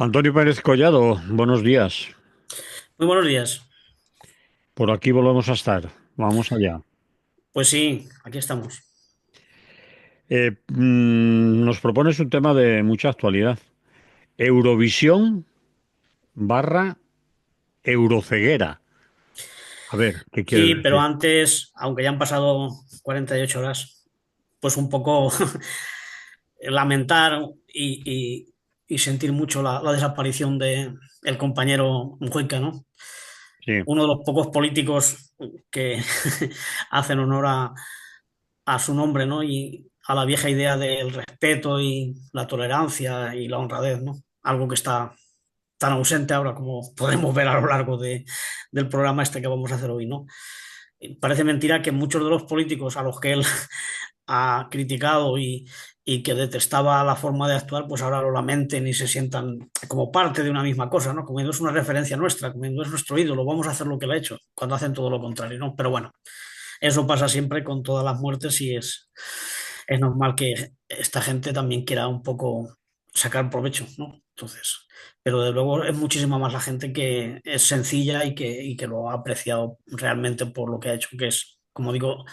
Antonio Pérez Collado, buenos días. Muy buenos días. Por aquí volvemos a estar. Vamos allá. Pues sí, aquí estamos. Nos propones un tema de mucha actualidad. Eurovisión barra Euroceguera. A ver, ¿qué quieres Sí, pero decir? antes, aunque ya han pasado 48 horas, pues un poco lamentar y sentir mucho la desaparición de el compañero Mujica, ¿no? Sí, Uno de los pocos políticos que hacen honor a su nombre, ¿no? Y a la vieja idea del respeto y la tolerancia y la honradez, ¿no? Algo que está tan ausente ahora como podemos ver a lo largo del programa este que vamos a hacer hoy, ¿no? Parece mentira que muchos de los políticos a los que él ha criticado y que detestaba la forma de actuar, pues ahora lo lamenten y se sientan como parte de una misma cosa, ¿no? Como es una referencia nuestra, como es nuestro ídolo, vamos a hacer lo que él ha hecho, cuando hacen todo lo contrario, ¿no? Pero bueno, eso pasa siempre con todas las muertes y es normal que esta gente también quiera un poco sacar provecho, ¿no? Entonces, pero de luego es muchísima más la gente que es sencilla y que lo ha apreciado realmente por lo que ha hecho, que es, como digo,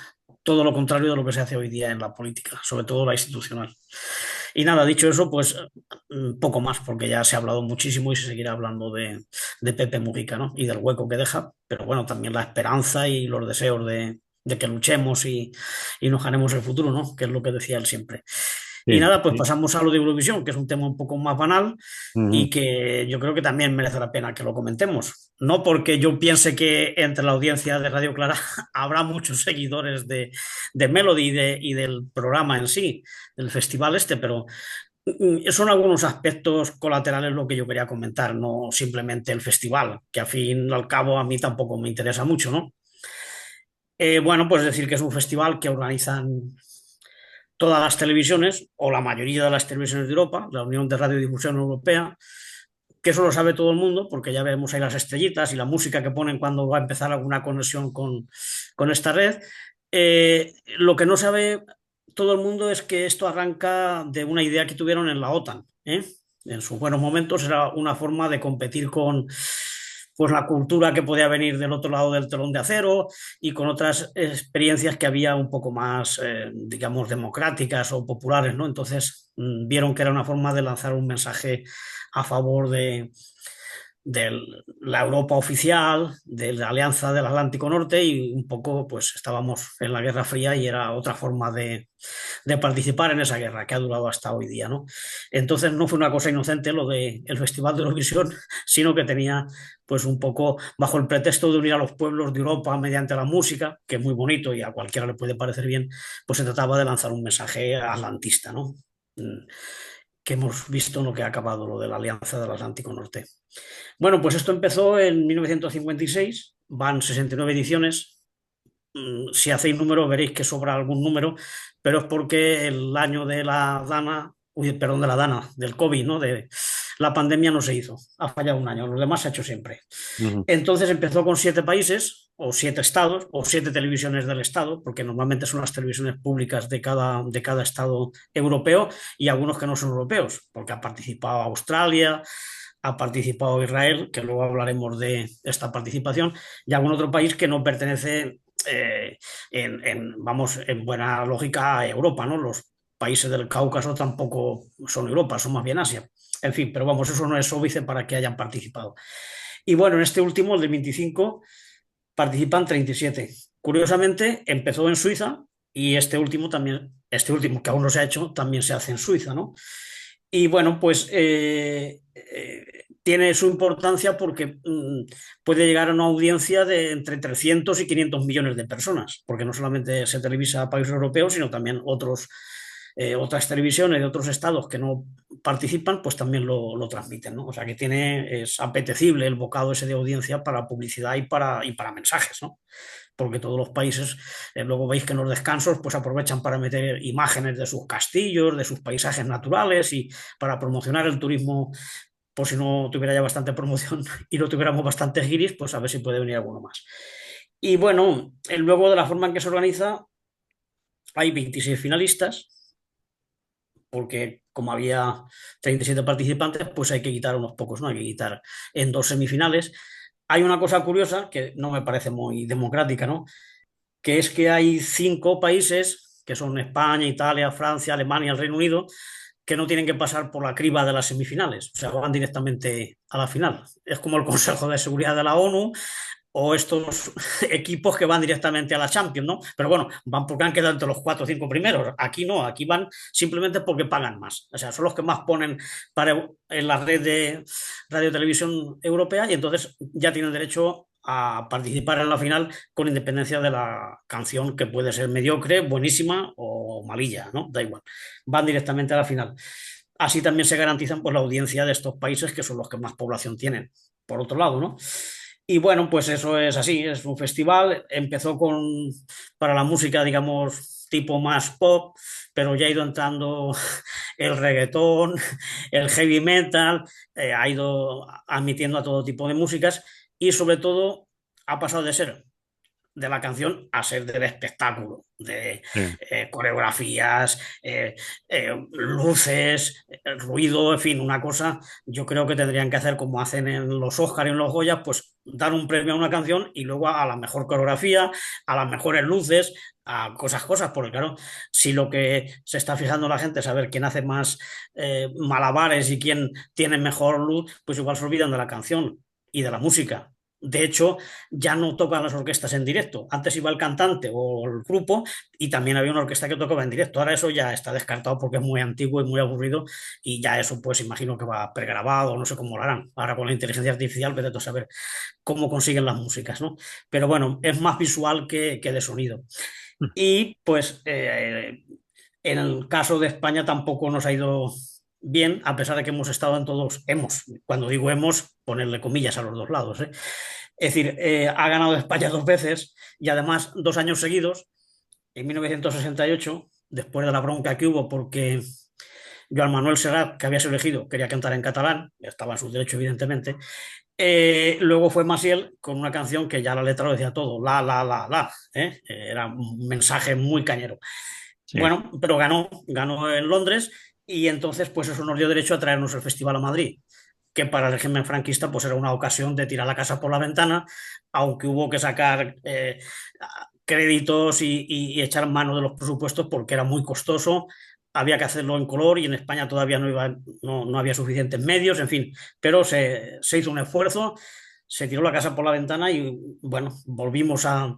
todo lo contrario de lo que se hace hoy día en la política, sobre todo la institucional. Y nada, dicho eso, pues poco más, porque ya se ha hablado muchísimo y se seguirá hablando de Pepe Mujica, ¿no? Y del hueco que deja, pero bueno, también la esperanza y los deseos de que luchemos y nos ganemos el futuro, ¿no? Que es lo que decía él siempre. Y sí, nada, pues sí. pasamos a lo de Eurovisión, que es un tema un poco más banal Ujú. y que yo creo que también merece la pena que lo comentemos. No porque yo piense que entre la audiencia de Radio Clara habrá muchos seguidores de Melody y del programa en sí, del festival este, pero son algunos aspectos colaterales lo que yo quería comentar, no simplemente el festival, que al fin y al cabo a mí tampoco me interesa mucho, ¿no? Bueno, pues decir que es un festival que organizan todas las televisiones, o la mayoría de las televisiones de Europa, la Unión de Radiodifusión Europea, que eso lo sabe todo el mundo, porque ya vemos ahí las estrellitas y la música que ponen cuando va a empezar alguna conexión con esta red. Lo que no sabe todo el mundo es que esto arranca de una idea que tuvieron en la OTAN, ¿eh? En sus buenos momentos era una forma de competir con pues, la cultura que podía venir del otro lado del telón de acero y con otras experiencias que había un poco más, digamos, democráticas o populares, ¿no? Entonces vieron que era una forma de lanzar un mensaje a favor de la Europa oficial, de la Alianza del Atlántico Norte y un poco pues estábamos en la Guerra Fría y era otra forma de participar en esa guerra que ha durado hasta hoy día, ¿no? Entonces no fue una cosa inocente lo del Festival de Eurovisión, sino que tenía pues un poco bajo el pretexto de unir a los pueblos de Europa mediante la música, que es muy bonito y a cualquiera le puede parecer bien, pues se trataba de lanzar un mensaje atlantista, ¿no? Que hemos visto en lo que ha acabado lo de la Alianza del Atlántico Norte. Bueno, pues esto empezó en 1956, van 69 ediciones. Si hacéis números veréis que sobra algún número, pero es porque el año de la Dana, uy, perdón, de la Dana, del COVID, ¿no? De la pandemia no se hizo, ha fallado un año, los demás se ha hecho siempre. Ujú. Entonces empezó con 7 países, o 7 estados, o 7 televisiones del estado, porque normalmente son las televisiones públicas de cada estado europeo y algunos que no son europeos, porque ha participado Australia, ha participado Israel, que luego hablaremos de esta participación, y algún otro país que no pertenece, vamos, en buena lógica a Europa, ¿no? Los países del Cáucaso tampoco son Europa, son más bien Asia. En fin, pero vamos, eso no es óbice para que hayan participado. Y bueno, en este último, el de 25, participan 37. Curiosamente, empezó en Suiza y este último también, este último que aún no se ha hecho, también se hace en Suiza, ¿no? Y bueno, pues tiene su importancia porque puede llegar a una audiencia de entre 300 y 500 millones de personas, porque no solamente se televisa a países europeos, sino también otras televisiones de otros estados que no participan, pues también lo transmiten, ¿no? O sea que es apetecible el bocado ese de audiencia para publicidad y para mensajes, ¿no? Porque todos los países, luego veis que en los descansos pues aprovechan para meter imágenes de sus castillos, de sus paisajes naturales y para promocionar el turismo, por si no tuviera ya bastante promoción y no tuviéramos bastantes guiris, pues a ver si puede venir alguno más. Y bueno, luego de la forma en que se organiza, hay 26 finalistas, porque como había 37 participantes, pues hay que quitar unos pocos, ¿no? Hay que quitar en dos semifinales. Hay una cosa curiosa que no me parece muy democrática, ¿no? Que es que hay 5 países, que son España, Italia, Francia, Alemania, el Reino Unido, que no tienen que pasar por la criba de las semifinales, o sea, van directamente a la final. Es como el Consejo de Seguridad de la ONU o estos equipos que van directamente a la Champions, ¿no? Pero bueno, van porque han quedado entre los 4 o 5 primeros. Aquí no, aquí van simplemente porque pagan más. O sea, son los que más ponen en la red de radio y televisión europea y entonces ya tienen derecho a participar en la final con independencia de la canción que puede ser mediocre, buenísima o malilla, ¿no? Da igual. Van directamente a la final. Así también se garantizan pues, la audiencia de estos países que son los que más población tienen, por otro lado, ¿no? Y bueno, pues eso es así, es un festival. Empezó para la música, digamos, tipo más pop, pero ya ha ido entrando el reggaetón, el heavy metal, ha ido admitiendo a todo tipo de músicas y sobre todo ha pasado de ser de la canción a ser del espectáculo, de Sí. coreografías, luces, ruido, en fin, una cosa, yo creo que tendrían que hacer como hacen en los Oscars y en los Goya, pues dar un premio a una canción y luego a la mejor coreografía, a las mejores luces, a cosas, porque claro, si lo que se está fijando la gente es saber quién hace más malabares y quién tiene mejor luz, pues igual se olvidan de la canción y de la música. De hecho, ya no tocan las orquestas en directo. Antes iba el cantante o el grupo y también había una orquesta que tocaba en directo. Ahora eso ya está descartado porque es muy antiguo y muy aburrido y ya eso pues imagino que va pregrabado, no sé cómo lo harán. Ahora con la inteligencia artificial, vete tú a saber cómo consiguen las músicas, ¿no? Pero bueno, es más visual que de sonido. Y pues en el caso de España tampoco nos ha ido bien, a pesar de que hemos estado en todos, cuando digo hemos, ponerle comillas a los dos lados, ¿eh? Es decir, ha ganado España 2 veces y además 2 años seguidos, en 1968, después de la bronca que hubo porque Joan Manuel Serrat, que había sido elegido, quería cantar en catalán, estaba en su derecho evidentemente, luego fue Maciel con una canción que ya la letra lo decía todo, la, ¿eh? Era un mensaje muy cañero. Sí. Bueno, pero ganó en Londres y entonces pues eso nos dio derecho a traernos el festival a Madrid, que para el régimen franquista pues era una ocasión de tirar la casa por la ventana, aunque hubo que sacar créditos y echar mano de los presupuestos porque era muy costoso, había que hacerlo en color y en España todavía no había suficientes medios, en fin, pero se hizo un esfuerzo, se tiró la casa por la ventana y bueno, volvimos a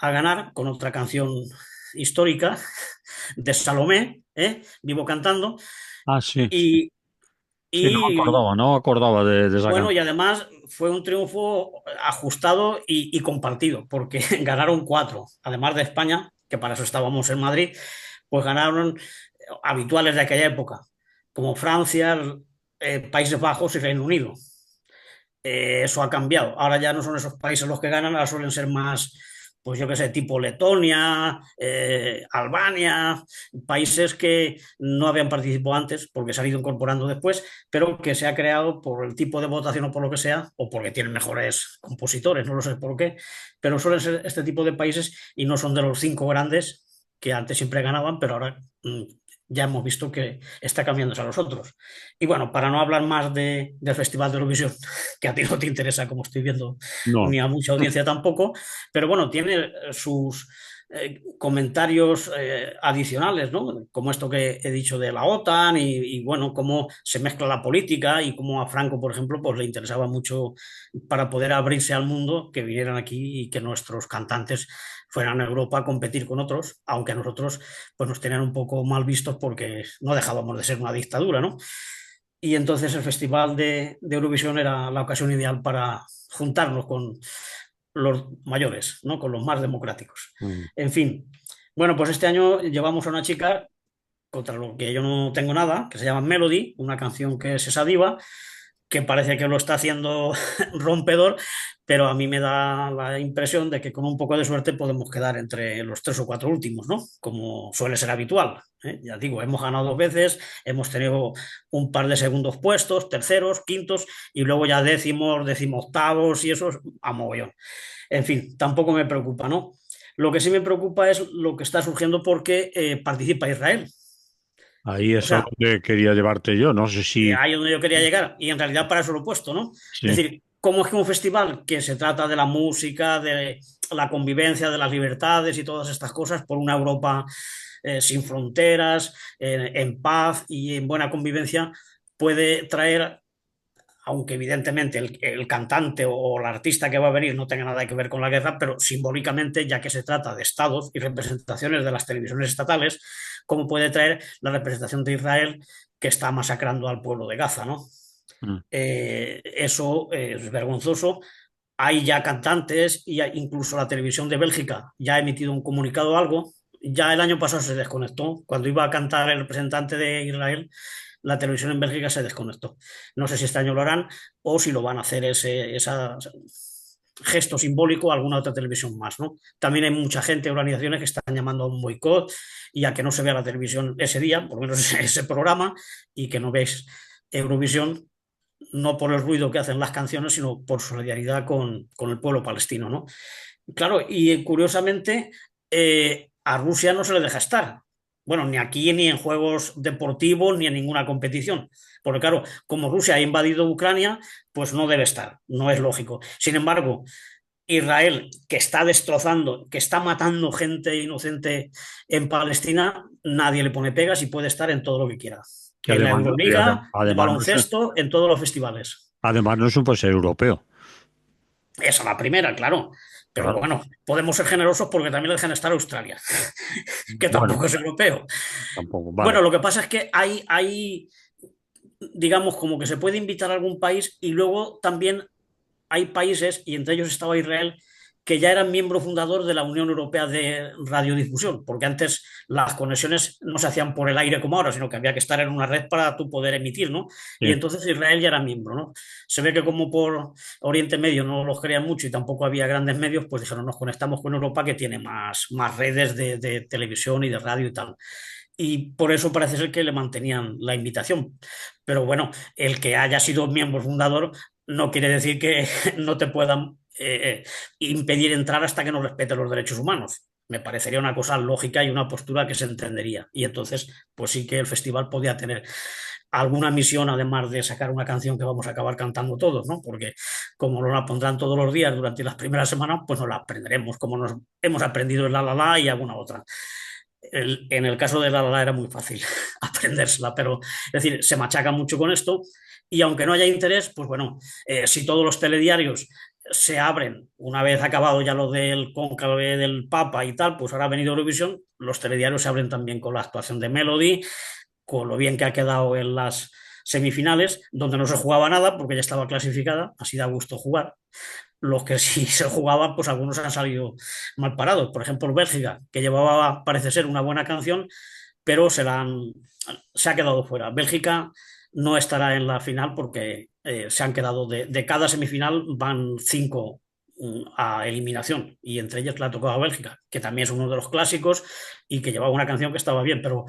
ganar con otra canción histórica de Salomé, Vivo cantando, Ah, sí, sí. y, Sí, y no me acordaba de esa bueno, y canción. además fue un triunfo ajustado y compartido, porque ganaron 4, además de España, que para eso estábamos en Madrid, pues ganaron habituales de aquella época, como Francia, Países Bajos y Reino Unido. Eso ha cambiado. Ahora ya no son esos países los que ganan, ahora suelen ser más, pues yo qué sé, tipo Letonia, Albania, países que no habían participado antes porque se han ido incorporando después, pero que se ha creado por el tipo de votación o por lo que sea, o porque tienen mejores compositores, no lo sé por qué, pero suelen ser este tipo de países y no son de los 5 grandes que antes siempre ganaban, pero ahora ya hemos visto que está cambiándose a los otros. Y bueno, para no hablar más del Festival de Eurovisión, que a ti no te interesa, como estoy viendo, No. ni a mucha audiencia tampoco, pero bueno, tiene sus comentarios adicionales, ¿no? Como esto que he dicho de la OTAN bueno, cómo se mezcla la política y cómo a Franco, por ejemplo, pues le interesaba mucho para poder abrirse al mundo que vinieran aquí y que nuestros cantantes fueran a Europa a competir con otros, aunque a nosotros pues nos tenían un poco mal vistos porque no dejábamos de ser una dictadura, ¿no? Y entonces el Festival de Eurovisión era la ocasión ideal para juntarnos con los mayores, ¿no? Con los más democráticos. Mm. En fin, bueno, pues este año llevamos a una chica contra lo que yo no tengo nada, que se llama Melody, una canción que es esa diva, que parece que lo está haciendo rompedor, pero a mí me da la impresión de que con un poco de suerte podemos quedar entre los 3 o 4 últimos, ¿no? Como suele ser habitual. Ya digo, hemos ganado 2 veces, hemos tenido un par de segundos puestos, terceros, quintos, y luego ya décimos, decimoctavos y eso es a mogollón. En fin, tampoco me preocupa, ¿no? Lo que sí me preocupa es lo que está surgiendo porque participa Israel. ahí O es a sea, donde quería llevarte yo. No sé si... ahí es donde yo quería llegar, y en realidad para eso lo he puesto, ¿no? Es Sí. decir, ¿cómo es que un festival que se trata de la música, de la convivencia, de las libertades y todas estas cosas por una Europa sin fronteras, en paz y en buena convivencia, puede traer, aunque evidentemente el cantante o el artista que va a venir no tenga nada que ver con la guerra, pero simbólicamente, ya que se trata de estados y representaciones de las televisiones estatales, cómo puede traer la representación de Israel que está masacrando al pueblo de Gaza, ¿no? Mm. Eso es vergonzoso. Hay ya cantantes y incluso la televisión de Bélgica ya ha emitido un comunicado o algo. Ya el año pasado se desconectó. Cuando iba a cantar el representante de Israel, la televisión en Bélgica se desconectó. No sé si este año lo harán o si lo van a hacer ese gesto simbólico a alguna otra televisión más, ¿no? También hay mucha gente, organizaciones que están llamando a un boicot y a que no se vea la televisión ese día, por lo menos ese programa, y que no veis Eurovisión, no por el ruido que hacen las canciones, sino por solidaridad con el pueblo palestino, ¿no? Claro, y curiosamente a Rusia no se le deja estar. Bueno, ni aquí, ni en juegos deportivos, ni en ninguna competición. Porque claro, como Rusia ha invadido Ucrania, pues no debe estar, no es lógico. Sin embargo, Israel, que está destrozando, que está matando gente inocente en Palestina, nadie le pone pegas y puede estar en todo lo que quiera. Que En la además, Euroliga, de además, baloncesto, en todos los festivales. además no es un país europeo. Esa es la primera, claro. Pero Claro. bueno, podemos ser generosos porque también le dejan estar a Australia, que Bueno, tampoco es europeo. tampoco. Vale. Bueno, lo que pasa es que digamos, como que se puede invitar a algún país y luego también hay países, y entre ellos estaba Israel, que ya eran miembro fundador de la Unión Europea de Radiodifusión, porque antes las conexiones no se hacían por el aire como ahora, sino que había que estar en una red para tú poder emitir, ¿no? Y Sí. entonces Israel ya era miembro, ¿no? Se ve que como por Oriente Medio no los querían mucho y tampoco había grandes medios, pues dijeron, nos conectamos con Europa que tiene más redes de televisión y de radio y tal. Y por eso parece ser que le mantenían la invitación. Pero bueno, el que haya sido miembro fundador no quiere decir que no te puedan impedir entrar hasta que no respete los derechos humanos. Me parecería una cosa lógica y una postura que se entendería. Y entonces, pues sí que el festival podía tener alguna misión, además de sacar una canción que vamos a acabar cantando todos, ¿no? Porque como no la pondrán todos los días durante las primeras semanas, pues no la aprenderemos, como nos hemos aprendido el La La La y alguna otra. En el caso de La La La era muy fácil aprendérsela, pero es decir, se machaca mucho con esto y aunque no haya interés, pues bueno, si todos los telediarios se abren una vez acabado ya lo del cónclave del Papa y tal, pues ahora ha venido Eurovisión, los telediarios se abren también con la actuación de Melody, con lo bien que ha quedado en las semifinales, donde no se jugaba nada porque ya estaba clasificada, así da gusto jugar. Los que sí se jugaban, pues algunos han salido mal parados. Por ejemplo, Bélgica, que llevaba, parece ser, una buena canción, pero se ha quedado fuera. Bélgica no estará en la final porque se han quedado de cada semifinal van cinco a eliminación y entre ellas la ha tocado a Bélgica, que también es uno de los clásicos y que llevaba una canción que estaba bien, pero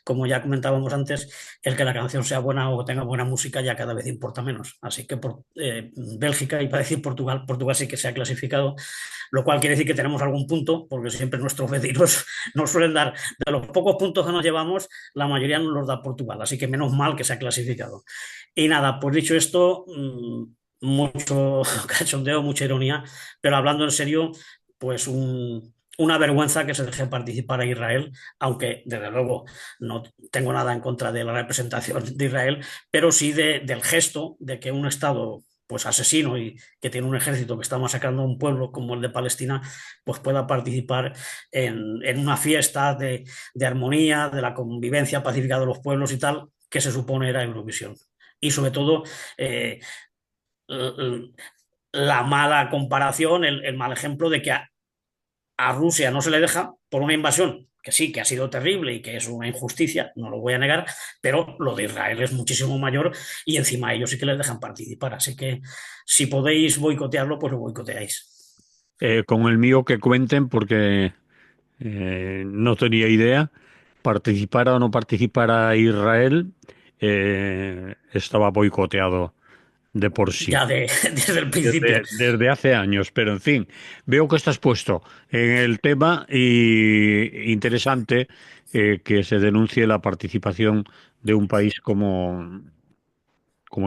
como ya comentábamos antes, el que la canción sea buena o tenga buena música ya cada vez importa menos. Así que por Bélgica y para decir Portugal, Portugal sí que se ha clasificado, lo cual quiere decir que tenemos algún punto, porque siempre nuestros vecinos nos suelen dar, de los pocos puntos que nos llevamos, la mayoría nos los da Portugal, así que menos mal que se ha clasificado. Y nada, pues dicho esto, mucho cachondeo, mucha ironía, pero hablando en serio, pues una vergüenza que se deje participar a Israel, aunque desde luego no tengo nada en contra de la representación de Israel, pero sí del gesto de que un Estado pues asesino y que tiene un ejército que está masacrando a un pueblo como el de Palestina, pues pueda participar en una fiesta de armonía, de la convivencia pacífica de los pueblos y tal, que se supone era Eurovisión. Y sobre todo, eh, la mala comparación, el mal ejemplo de que a Rusia no se le deja por una invasión que sí, que ha sido terrible y que es una injusticia, no lo voy a negar, pero lo de Israel es muchísimo mayor y encima a ellos sí que les dejan participar. Así que si podéis boicotearlo, pues lo boicoteáis. Con el mío que cuenten, porque no tenía idea. Participara o no participara Israel, estaba boicoteado de por sí. Ya desde el principio. Desde hace años, pero en fin, veo que estás puesto en el tema y interesante. que se denuncie la participación de un país como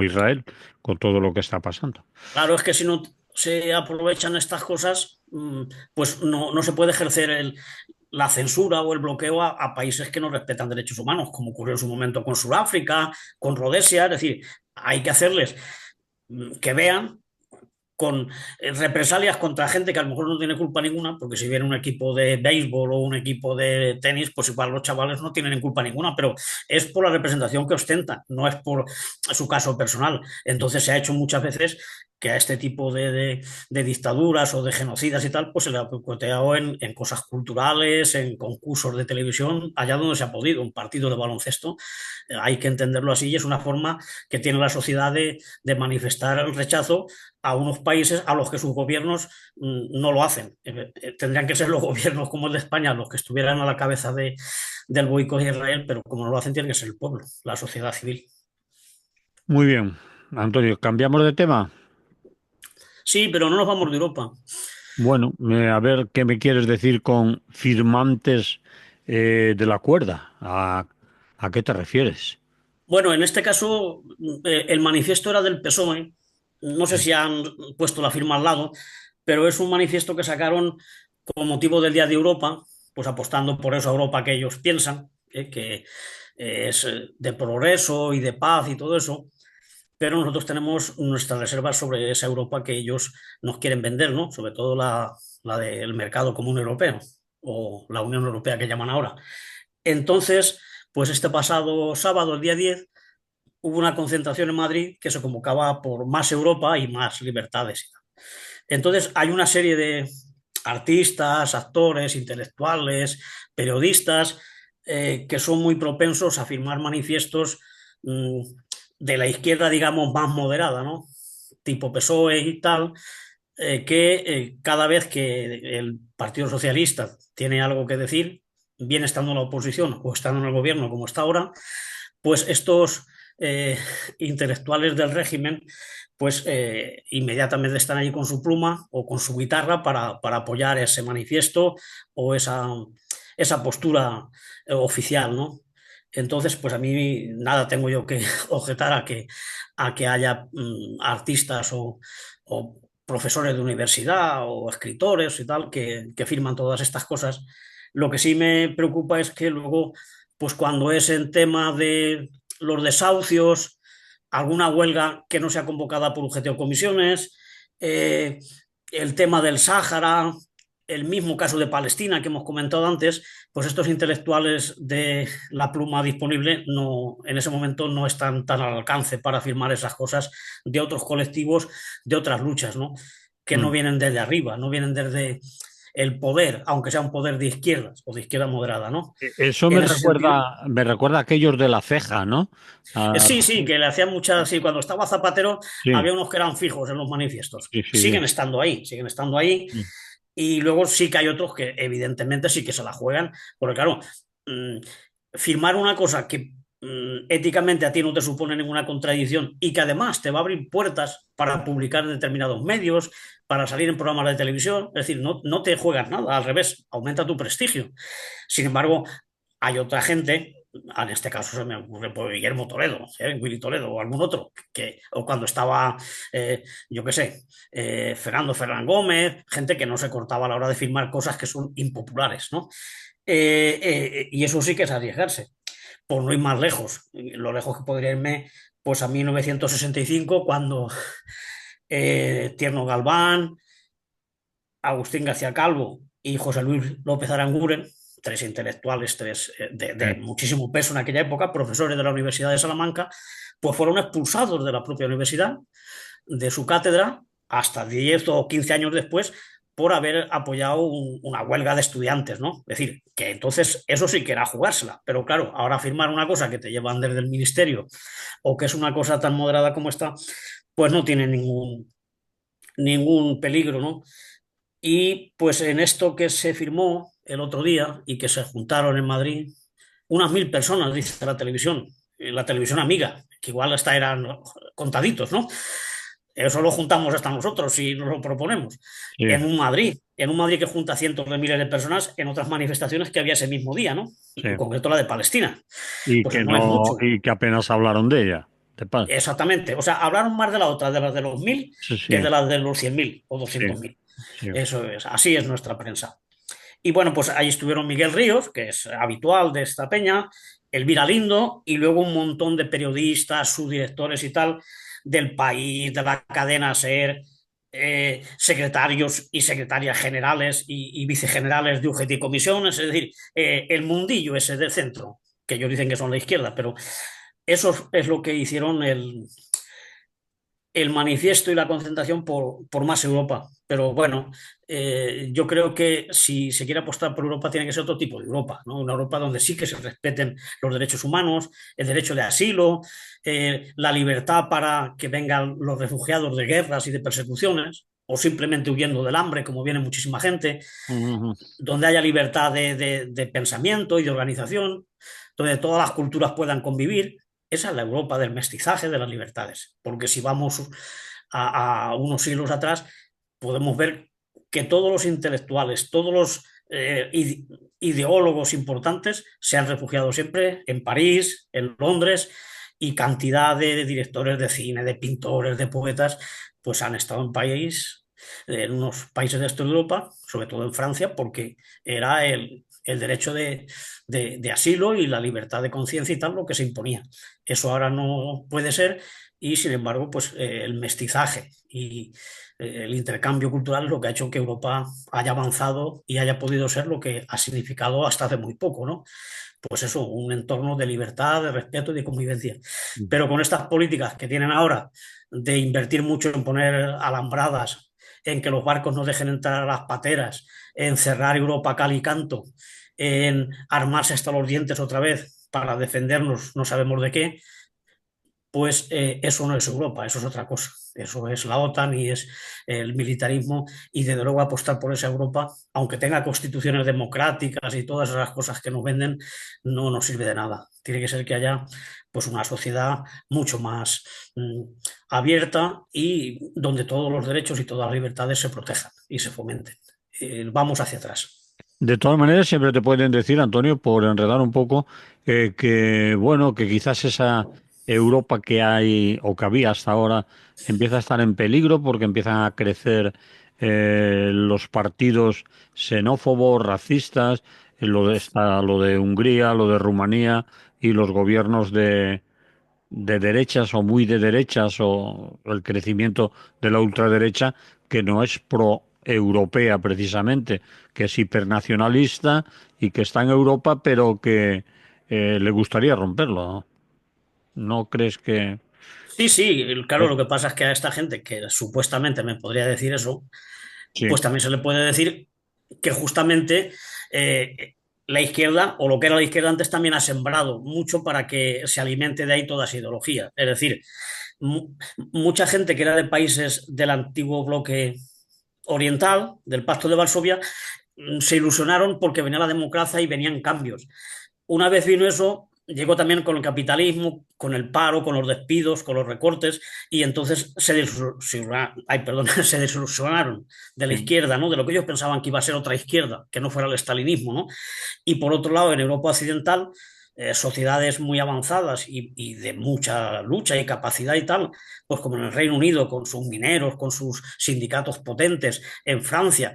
Israel con todo lo que está pasando. Claro, es que si no se aprovechan estas cosas, pues no se puede ejercer la censura o el bloqueo a países que no respetan derechos humanos, como ocurrió en su momento con Sudáfrica, con Rodesia. Es decir, hay que hacerles que vean con represalias contra gente que a lo mejor no tiene culpa ninguna, porque si viene un equipo de béisbol o un equipo de tenis, pues igual los chavales no tienen culpa ninguna, pero es por la representación que ostentan, no es por su caso personal. Entonces se ha hecho muchas veces que a este tipo de dictaduras o de genocidas y tal, pues se le ha boicoteado en cosas culturales, en concursos de televisión, allá donde se ha podido, un partido de baloncesto. Hay que entenderlo así y es una forma que tiene la sociedad de manifestar el rechazo a unos países a los que sus gobiernos no lo hacen. Tendrían que ser los gobiernos como el de España los que estuvieran a la cabeza del boicot de Israel, pero como no lo hacen, tiene que ser el pueblo, la sociedad civil. Muy bien, Antonio, ¿cambiamos de tema? Sí, pero no nos vamos de Europa. Bueno, a ver qué me quieres decir con firmantes de la cuerda. ¿A qué te refieres? Bueno, en este caso, el manifiesto era del PSOE. No sé si han puesto la firma al lado, pero es un manifiesto que sacaron con motivo del Día de Europa, pues apostando por esa Europa que ellos piensan, que es de progreso y de paz y todo eso, pero nosotros tenemos nuestras reservas sobre esa Europa que ellos nos quieren vender, ¿no? Sobre todo la del mercado común europeo o la Unión Europea que llaman ahora. Entonces, pues este pasado sábado, el día 10, hubo una concentración en Madrid que se convocaba por más Europa y más libertades. Entonces, hay una serie de artistas, actores, intelectuales, periodistas, que son muy propensos a firmar manifiestos mmm, de la izquierda, digamos, más moderada, ¿no? Tipo PSOE y tal, que cada vez que el Partido Socialista tiene algo que decir, bien estando en la oposición o estando en el gobierno como está ahora, pues estos intelectuales del régimen pues inmediatamente están allí con su pluma o con su guitarra para apoyar ese manifiesto o esa postura oficial, ¿no? Entonces, pues a mí nada tengo yo que objetar a que haya artistas o profesores de universidad o escritores y tal que firman todas estas cosas. Lo que sí me preocupa es que luego, pues cuando es en tema de los desahucios, alguna huelga que no sea convocada por UGT o comisiones, eh, el tema del Sáhara, el mismo caso de Palestina que hemos comentado antes, pues estos intelectuales de la pluma disponible no, en ese momento no están tan al alcance para firmar esas cosas de otros colectivos, de otras luchas, ¿no? Que no Mm. vienen desde arriba, no vienen desde el poder, aunque sea un poder de izquierdas o de izquierda moderada, ¿no? Eso En ese sentido, me recuerda a aquellos de la ceja, ¿no? Ah, sí, sí, que le hacían muchas, sí, cuando estaba Zapatero sí, había unos que eran fijos en los manifiestos. sí, sí, sí. Siguen estando ahí, Sí. y luego sí que hay otros que evidentemente sí que se la juegan, porque claro, mmm, firmar una cosa que éticamente a ti no te supone ninguna contradicción y que además te va a abrir puertas para publicar en determinados medios, para salir en programas de televisión, es decir, no te juegas nada, al revés, aumenta tu prestigio. Sin embargo, hay otra gente, en este caso se me ocurre por Guillermo Toledo, Willy Toledo o algún otro, o cuando estaba, yo qué sé, Fernando Ferran Gómez, gente que no se cortaba a la hora de firmar cosas que son impopulares, ¿no? Y eso sí que es arriesgarse, por no ir más lejos, lo lejos que podría irme, pues a 1965, cuando Tierno Galván, Agustín García Calvo y José Luis López Aranguren, tres intelectuales, tres de Sí. muchísimo peso en aquella época, profesores de la Universidad de Salamanca, pues fueron expulsados de la propia universidad, de su cátedra, hasta 10 o 15 años después, por haber apoyado una huelga de estudiantes, ¿no? Es decir, que entonces eso sí que era jugársela, pero claro, ahora firmar una cosa que te llevan desde el ministerio o que es una cosa tan moderada como esta, pues no tiene ningún peligro, ¿no? Y pues en esto que se firmó el otro día y que se juntaron en Madrid, unas 1000 personas, dice la televisión amiga, que igual hasta eran contaditos, ¿no? Eso lo juntamos hasta nosotros si nos lo proponemos, Sí. en un Madrid. en un Madrid que junta cientos de miles de personas en otras manifestaciones que había ese mismo día, ¿no? sí. En concreto la de Palestina. Y Pues que no es no, mucho. y que apenas hablaron de ella, de paz. Exactamente. O sea, hablaron más de la otra, de las de los 1000, Sí, que sí, de las de los 100.000 o sí, 200.000. sí. Eso es, así es nuestra prensa. Y bueno, pues ahí estuvieron Miguel Ríos, que es habitual de esta peña, Elvira Lindo y luego un montón de periodistas, subdirectores y tal del país, de la cadena SER, secretarios y secretarias generales y vicegenerales de UGT y comisiones, es decir, el mundillo ese del centro, que ellos dicen que son la izquierda, pero eso es lo que hicieron el manifiesto y la concentración por más Europa. Pero bueno, yo creo que si se quiere apostar por Europa tiene que ser otro tipo de Europa, ¿no? Una Europa donde sí que se respeten los derechos humanos, el derecho de asilo, la libertad para que vengan los refugiados de guerras y de persecuciones, o simplemente huyendo del hambre, como viene muchísima gente, Ujú. donde haya libertad de pensamiento y de organización, donde todas las culturas puedan convivir. Esa es la Europa del mestizaje, de las libertades. Porque si vamos a unos siglos atrás, podemos ver que todos los intelectuales, todos los ideólogos importantes se han refugiado siempre en París, en Londres, y cantidad de directores de cine, de pintores, de poetas, pues han estado en unos países de este de Europa, sobre todo en Francia, porque era el derecho de asilo y la libertad de conciencia y tal lo que se imponía. Eso ahora no puede ser y, sin embargo, pues el mestizaje y el intercambio cultural es lo que ha hecho que Europa haya avanzado y haya podido ser lo que ha significado hasta hace muy poco, ¿no? Pues eso, un entorno de libertad, de respeto y de convivencia. Pero con estas políticas que tienen ahora de invertir mucho en poner alambradas, en que los barcos no dejen entrar a las pateras, en cerrar Europa cal y canto, en armarse hasta los dientes otra vez para defendernos no sabemos de qué, pues eso no es Europa, eso es otra cosa. Eso es la OTAN y es el militarismo y desde luego apostar por esa Europa, aunque tenga constituciones democráticas y todas esas cosas que nos venden, no nos sirve de nada. Tiene que ser que haya pues una sociedad mucho más abierta y donde todos los derechos y todas las libertades se protejan y se fomenten. Vamos hacia atrás. De todas maneras, siempre te pueden decir, Antonio, por enredar un poco, que bueno, que quizás esa Europa que hay o que había hasta ahora empieza a estar en peligro porque empiezan a crecer los partidos xenófobos, racistas, está lo de Hungría, lo de Rumanía y los gobiernos de derechas o muy de derechas o el crecimiento de la ultraderecha que no es pro-europea precisamente, que es hipernacionalista y que está en Europa pero que le gustaría romperlo, ¿no? ¿No crees que... Sí, sí, claro, eh, lo que pasa es que a esta gente que supuestamente me podría decir eso, sí, pues también se le puede decir que justamente la izquierda, o lo que era la izquierda antes, también ha sembrado mucho para que se alimente de ahí toda esa ideología. Es decir, mucha gente que era de países del antiguo bloque oriental, del Pacto de Varsovia, se ilusionaron porque venía la democracia y venían cambios. Una vez vino eso, llegó también con el capitalismo, con el paro, con los despidos, con los recortes, y entonces se desilusionaron de la sí, izquierda, ¿no? De lo que ellos pensaban que iba a ser otra izquierda, que no fuera el estalinismo, ¿no? Y por otro lado, en Europa Occidental, sociedades muy avanzadas y de mucha lucha y capacidad y tal, pues como en el Reino Unido, con sus mineros, con sus sindicatos potentes, en Francia,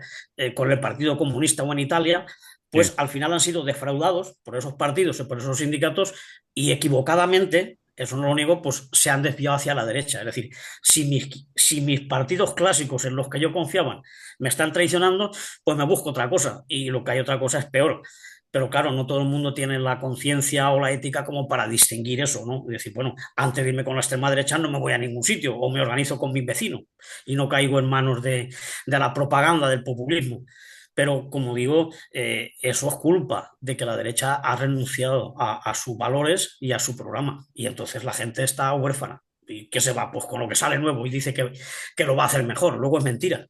con el Partido Comunista o en Italia, sí. pues al final han sido defraudados por esos partidos y por esos sindicatos y equivocadamente, eso no lo niego, pues se han desviado hacia la derecha. Es decir, si mis partidos clásicos en los que yo confiaba me están traicionando, pues me busco otra cosa y lo que hay otra cosa es peor. Pero claro, no todo el mundo tiene la conciencia o la ética como para distinguir eso, ¿no? Y decir, bueno, antes de irme con la extrema derecha no me voy a ningún sitio o me organizo con mis vecinos y no caigo en manos de la propaganda, del populismo. Pero como digo, eso es culpa de que la derecha ha renunciado a sus valores y a su programa. Y entonces la gente está huérfana. ¿Y qué se va? Pues con lo que sale nuevo y dice que lo va a hacer mejor. Luego es mentira.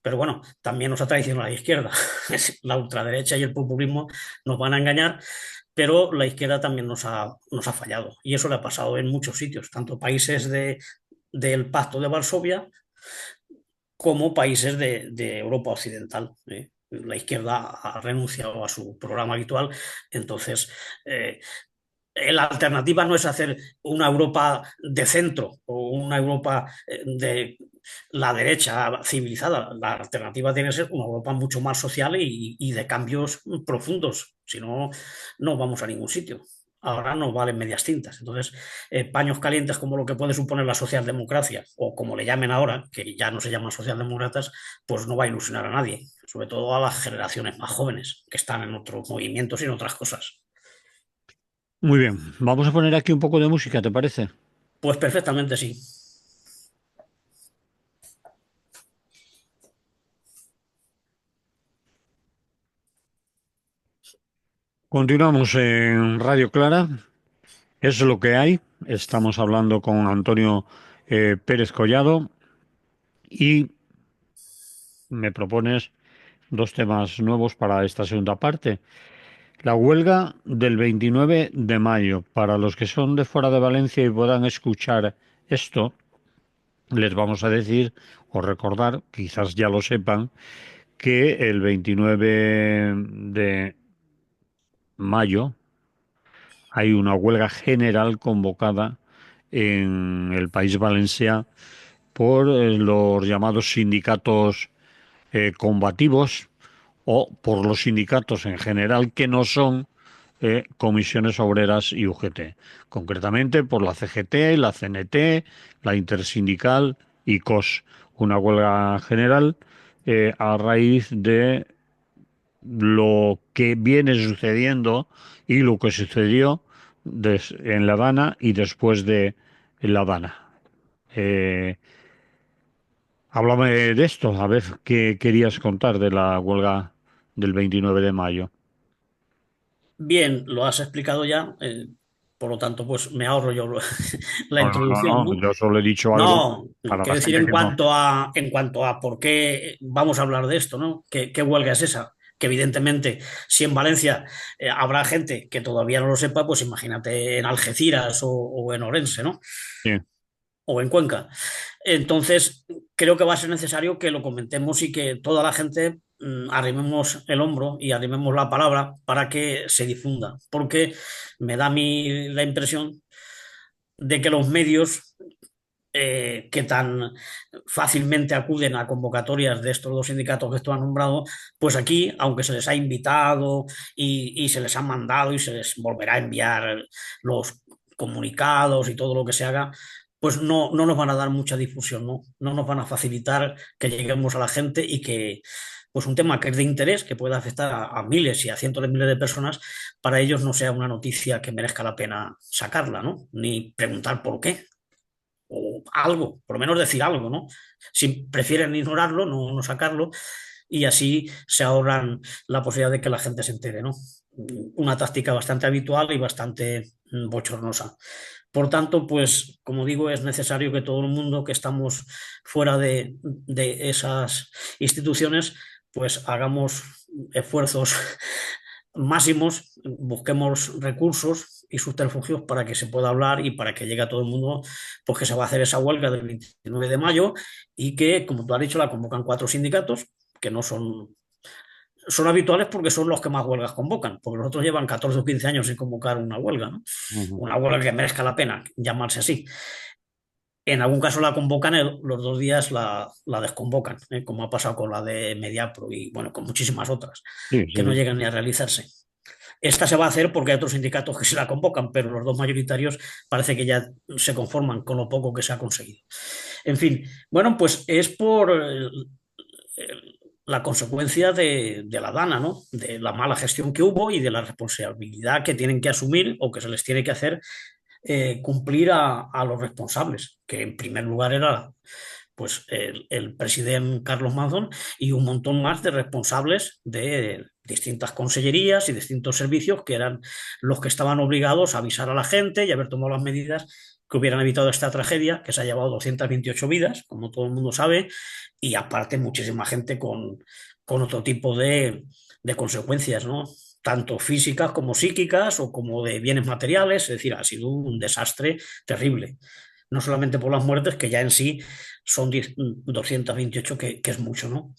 Pero bueno, también nos ha traicionado la izquierda. La ultraderecha y el populismo nos van a engañar, pero la izquierda también nos ha fallado. Y eso le ha pasado en muchos sitios, tanto países del Pacto de Varsovia como países de Europa Occidental. La izquierda ha renunciado a su programa habitual, entonces eh, la alternativa no es hacer una Europa de centro o una Europa de la derecha civilizada. La alternativa tiene que ser una Europa mucho más social y de cambios profundos. Si no, no vamos a ningún sitio. Ahora nos valen medias tintas. Entonces, paños calientes como lo que puede suponer la socialdemocracia, o como le llamen ahora, que ya no se llaman socialdemócratas, pues no va a ilusionar a nadie, sobre todo a las generaciones más jóvenes, que están en otros movimientos y en otras cosas. Muy bien, vamos a poner aquí un poco de música, ¿te parece? Pues perfectamente sí. Continuamos en Radio Clara. Es lo que hay. Estamos hablando con Antonio Pérez Collado y me propones dos temas nuevos para esta segunda parte. La huelga del 29 de mayo. Para los que son de fuera de Valencia y puedan escuchar esto, les vamos a decir o recordar, quizás ya lo sepan, que el 29 de mayo hay una huelga general convocada en el País Valencià por los llamados sindicatos combativos o por los sindicatos en general que no son comisiones obreras y UGT. Concretamente por la CGT, la CNT, la Intersindical y COS. Una huelga general a raíz de lo que viene sucediendo y lo que sucedió en La Habana y después de La Habana. Eh, Háblame de esto, a ver qué querías contar de la huelga del 29 de mayo. Bien, lo has explicado ya, por lo tanto, pues me ahorro yo la No, no, no, introducción, no, ¿no? yo solo he dicho algo No, no, para la quiero decir gente que no. en cuanto a por qué vamos a hablar de esto, ¿no? ¿Qué huelga es esa? Que evidentemente, si en Valencia habrá gente que todavía no lo sepa, pues imagínate en Algeciras o en Orense, ¿no? Sí, O en Cuenca. Entonces, creo que va a ser necesario que lo comentemos y que toda la gente arrimemos el hombro y arrimemos la palabra para que se difunda, porque me da a mí la impresión de que los medios que tan fácilmente acuden a convocatorias de estos dos sindicatos que esto han nombrado, pues aquí, aunque se les ha invitado y se les ha mandado y se les volverá a enviar los comunicados y todo lo que se haga, pues no nos van a dar mucha difusión, ¿no? No nos van a facilitar que lleguemos a la gente y que, pues un tema que es de interés, que puede afectar a miles y a cientos de miles de personas, para ellos no sea una noticia que merezca la pena sacarla, ¿no? Ni preguntar por qué o algo, por lo menos decir algo, ¿no? Si prefieren ignorarlo, no sacarlo, y así se ahorran la posibilidad de que la gente se entere, ¿no? Una táctica bastante habitual y bastante bochornosa. Por tanto, pues, como digo, es necesario que todo el mundo que estamos fuera de esas instituciones, pues hagamos esfuerzos máximos, busquemos recursos y subterfugios para que se pueda hablar y para que llegue a todo el mundo, pues que se va a hacer esa huelga del 29 de mayo y que, como tú has dicho, la convocan cuatro sindicatos, que no son habituales porque son los que más huelgas convocan, porque los otros llevan 14 o 15 años sin convocar una huelga, ¿no? ujú, Una huelga que merezca la pena llamarse así. En algún caso la convocan, los 2 días la desconvocan, como ha pasado con la de Mediapro y bueno, con muchísimas otras, sí, que no sí. llegan ni a realizarse. Esta se va a hacer porque hay otros sindicatos que se la convocan, pero los dos mayoritarios parece que ya se conforman con lo poco que se ha conseguido. En fin, bueno, pues es por la consecuencia de la DANA, ¿no? De la mala gestión que hubo y de la responsabilidad que tienen que asumir o que se les tiene que hacer cumplir a los responsables, que en primer lugar era pues el presidente Carlos Mazón y un montón más de responsables de distintas consellerías y distintos servicios que eran los que estaban obligados a avisar a la gente y haber tomado las medidas que hubieran evitado esta tragedia, que se ha llevado 228 vidas, como todo el mundo sabe, y aparte muchísima gente con otro tipo de consecuencias, ¿no? Tanto físicas como psíquicas o como de bienes materiales, es decir, ha sido un desastre terrible. no solamente por las muertes, que ya en sí son 228, que es mucho, ¿no?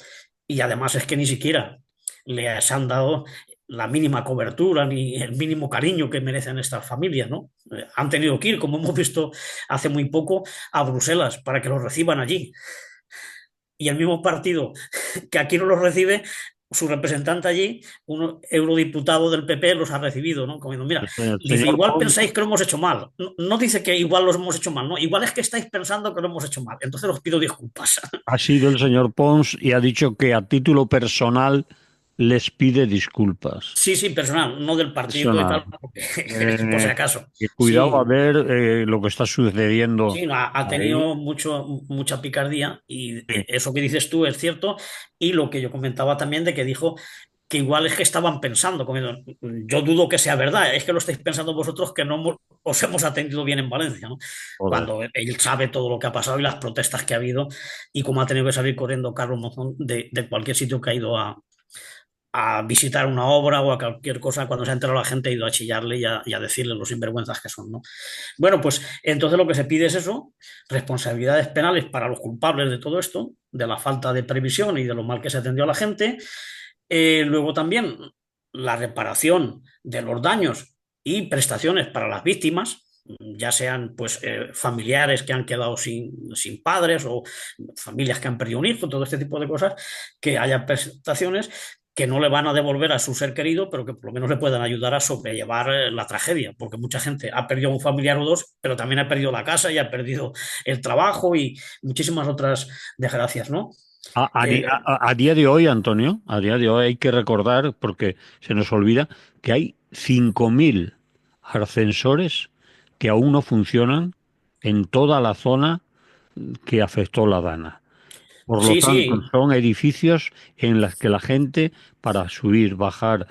Y además es que ni siquiera les han dado la mínima cobertura ni el mínimo cariño que merecen estas familias, ¿no? Han tenido que ir, como hemos visto hace muy poco, a Bruselas para que los reciban allí. Y el mismo partido que aquí no los recibe, su representante allí, un eurodiputado del PP, los ha recibido, ¿no? Como diciendo, mira, El dice, señor igual Pons pensáis que lo hemos hecho mal. No, no dice que igual los hemos hecho mal, no, igual es que estáis pensando que lo hemos hecho mal. Entonces os pido disculpas. ha sido el señor Pons y ha dicho que a título personal les pide disculpas. Sí, sí, personal, no del partido y Personal. tal, porque, por si Eh, acaso. que cuidado a Sí, ver lo que está sucediendo sí, ha ahí. tenido mucha picardía y Sí, eso que dices tú es cierto. Y lo que yo comentaba también de que dijo que igual es que estaban pensando, yo dudo que sea verdad, es que lo estáis pensando vosotros que no os hemos atendido bien en Valencia, ¿no? joder. Cuando él sabe todo lo que ha pasado y las protestas que ha habido y cómo ha tenido que salir corriendo Carlos Mozón de cualquier sitio que ha ido a visitar una obra o a cualquier cosa, cuando se ha enterado la gente ha ido a chillarle y a decirle los sinvergüenzas que son, ¿no? Bueno, pues entonces lo que se pide es eso, responsabilidades penales para los culpables de todo esto, de la falta de previsión y de lo mal que se atendió a la gente. Luego también la reparación de los daños y prestaciones para las víctimas, ya sean pues familiares que han quedado sin padres o familias que han perdido un hijo, todo este tipo de cosas, que haya prestaciones que no le van a devolver a su ser querido, pero que por lo menos le puedan ayudar a sobrellevar la tragedia, porque mucha gente ha perdido un familiar o dos, pero también ha perdido la casa y ha perdido el trabajo y muchísimas otras desgracias, ¿no? Que A día de hoy, Antonio, a día de hoy hay que recordar, porque se nos olvida, que hay 5.000 ascensores que aún no funcionan en toda la zona que afectó la Dana. Por lo sí, tanto, sí, son edificios en los que la gente, para subir, bajar,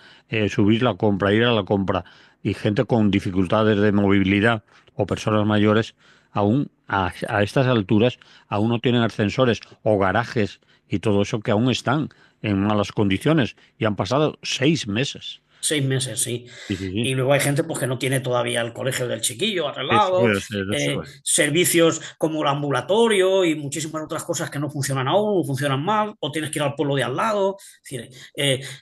subir la compra, ir a la compra, y gente con dificultades de movilidad o personas mayores, aún a estas alturas, aún no tienen ascensores o garajes y todo eso que aún están en malas condiciones y han pasado 6 meses. 6 meses, sí. Sí, sí, sí. Y luego hay gente pues, que no tiene todavía el colegio del chiquillo Eso arreglado, es, eso es. servicios como el ambulatorio y muchísimas otras cosas que no funcionan aún, o funcionan mal, o tienes que ir al pueblo de al lado. Es decir,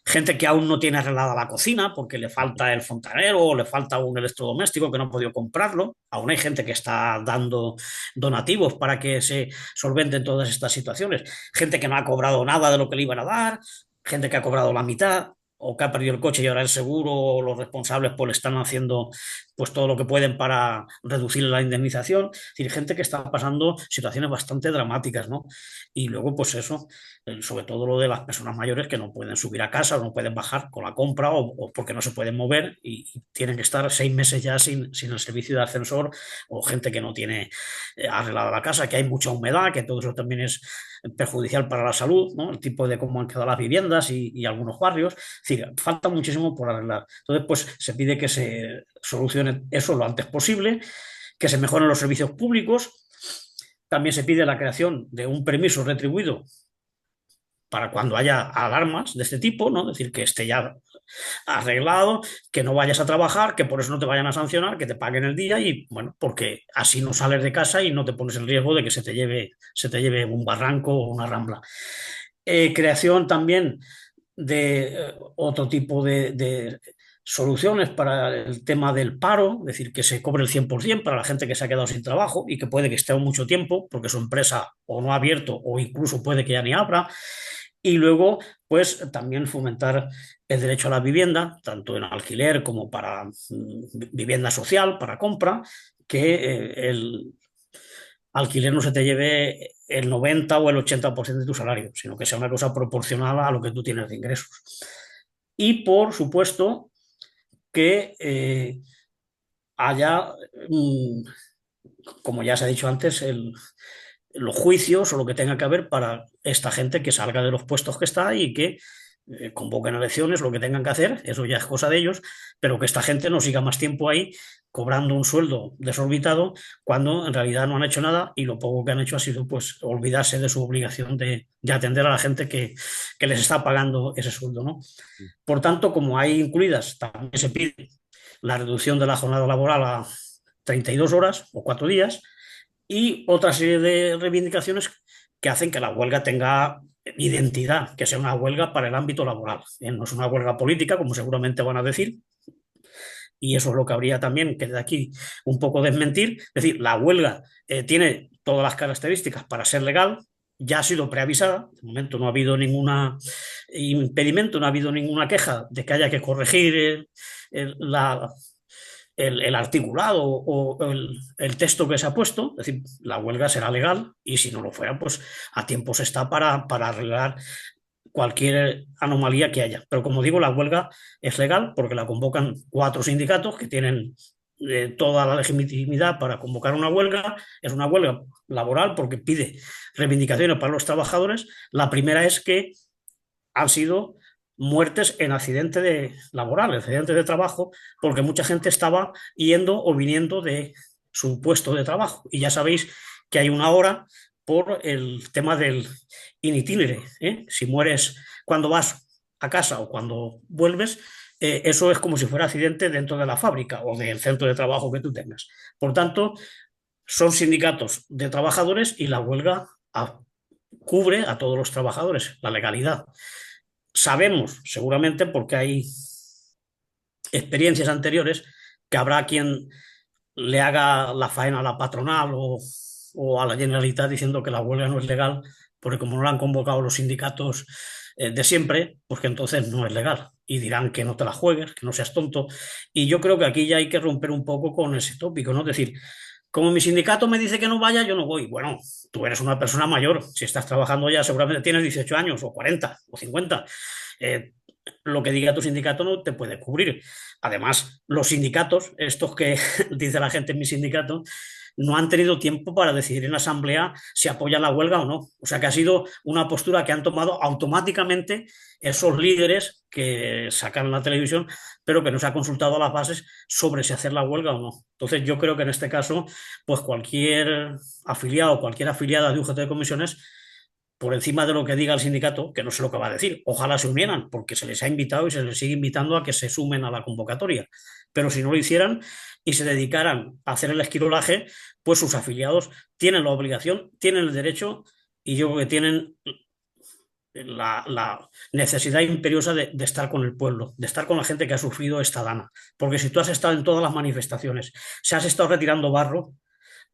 gente que aún no tiene arreglada la cocina porque le falta el fontanero o le falta un electrodoméstico que no ha podido comprarlo. Aún hay gente que está dando donativos para que se solventen todas estas situaciones. Gente que no ha cobrado nada de lo que le iban a dar, gente que ha cobrado la mitad o que ha perdido el coche y ahora el seguro o los responsables pues le están haciendo pues todo lo que pueden para reducir la indemnización. Es decir, gente que está pasando situaciones bastante dramáticas, ¿no? Y luego pues eso, sobre todo lo de las personas mayores que no pueden subir a casa o no pueden bajar con la compra o porque no se pueden mover y tienen que estar 6 meses ya sin el servicio de ascensor o gente que no tiene arreglada la casa, que hay mucha humedad, que todo eso también es perjudicial para la salud, ¿no? El tipo de cómo han quedado las viviendas y algunos barrios. Es decir, falta muchísimo por arreglar. Entonces, pues se pide que se solucione eso lo antes posible, que se mejoren los servicios públicos. También se pide la creación de un permiso retribuido para cuando haya alarmas de este tipo, ¿no? Es decir, que esté ya arreglado, que no vayas a trabajar, que por eso no te vayan a sancionar, que te paguen el día y, bueno, porque así no sales de casa y no te pones en riesgo de que se te lleve un barranco o una rambla. Creación también de otro tipo de soluciones para el tema del paro, es decir, que se cobre el 100% para la gente que se ha quedado sin trabajo y que puede que esté aún mucho tiempo porque su empresa o no ha abierto o incluso puede que ya ni abra. Y luego, pues también fomentar el derecho a la vivienda, tanto en alquiler como para vivienda social, para compra, que el alquiler no se te lleve el 90 o el 80% de tu salario, sino que sea una cosa proporcional a lo que tú tienes de ingresos. Y por supuesto que haya, mm, como ya se ha dicho antes, los juicios o lo que tenga que haber para esta gente que salga de los puestos que está y que convoquen elecciones, lo que tengan que hacer, eso ya es cosa de ellos, pero que esta gente no siga más tiempo ahí cobrando un sueldo desorbitado cuando en realidad no han hecho nada y lo poco que han hecho ha sido pues olvidarse de su obligación de atender a la gente que les está pagando ese sueldo, ¿no? Por tanto, como hay incluidas, también se pide la reducción de la jornada laboral a 32 horas o 4 días y otra serie de reivindicaciones que hacen que la huelga tenga identidad, que sea una huelga para el ámbito laboral. No es una huelga política, como seguramente van a decir, y eso es lo que habría también que de aquí un poco desmentir. Es decir, la huelga tiene todas las características para ser legal, ya ha sido preavisada, de momento no ha habido ningún impedimento, no ha habido ninguna queja de que haya que corregir el articulado o el texto que se ha puesto, es decir, la huelga será legal y si no lo fuera, pues a tiempo se está para arreglar cualquier anomalía que haya. Pero como digo, la huelga es legal porque la convocan 4 sindicatos que tienen toda la legitimidad para convocar una huelga. Es una huelga laboral porque pide reivindicaciones para los trabajadores. La primera es que han sido muertes en laborales, accidentes de trabajo, porque mucha gente estaba yendo o viniendo de su puesto de trabajo. Y ya sabéis que hay una hora por el tema del in itinere, ¿eh? Si mueres cuando vas a casa o cuando vuelves, eso es como si fuera accidente dentro de la fábrica o del centro de trabajo que tú tengas. Por tanto, son sindicatos de trabajadores y la huelga cubre a todos los trabajadores, la legalidad. Sabemos, seguramente, porque hay experiencias anteriores, que habrá quien le haga la faena a la patronal o a la Generalitat diciendo que la huelga no es legal, porque como no la han convocado los sindicatos de siempre, pues que entonces no es legal. Y dirán que no te la juegues, que no seas tonto. Y yo creo que aquí ya hay que romper un poco con ese tópico, ¿no? Es decir, como mi sindicato me dice que no vaya, yo no voy. Bueno, tú eres una persona mayor. Si estás trabajando ya, seguramente tienes 18 años, o 40, o 50. Eh, lo que diga tu sindicato no te puede cubrir. Además, los sindicatos, estos que dice la gente en mi sindicato, no han tenido tiempo para decidir en la asamblea si apoyan la huelga o no. O sea que ha sido una postura que han tomado automáticamente esos líderes que sacan en la televisión, pero que no se ha consultado a las bases sobre si hacer la huelga o no. Entonces yo creo que en este caso, pues cualquier afiliado, cualquier afiliada de UGT de comisiones, por encima de lo que diga el sindicato, que no sé lo que va a decir. Ojalá se unieran, porque se les ha invitado y se les sigue invitando a que se sumen a la convocatoria. Pero si no lo hicieran y se dedicaran a hacer el esquirolaje, pues sus afiliados tienen la obligación, tienen el derecho y yo creo que tienen la necesidad imperiosa de estar con el pueblo, de estar con la gente que ha sufrido esta dana. Porque si tú has estado en todas las manifestaciones, si has estado retirando barro,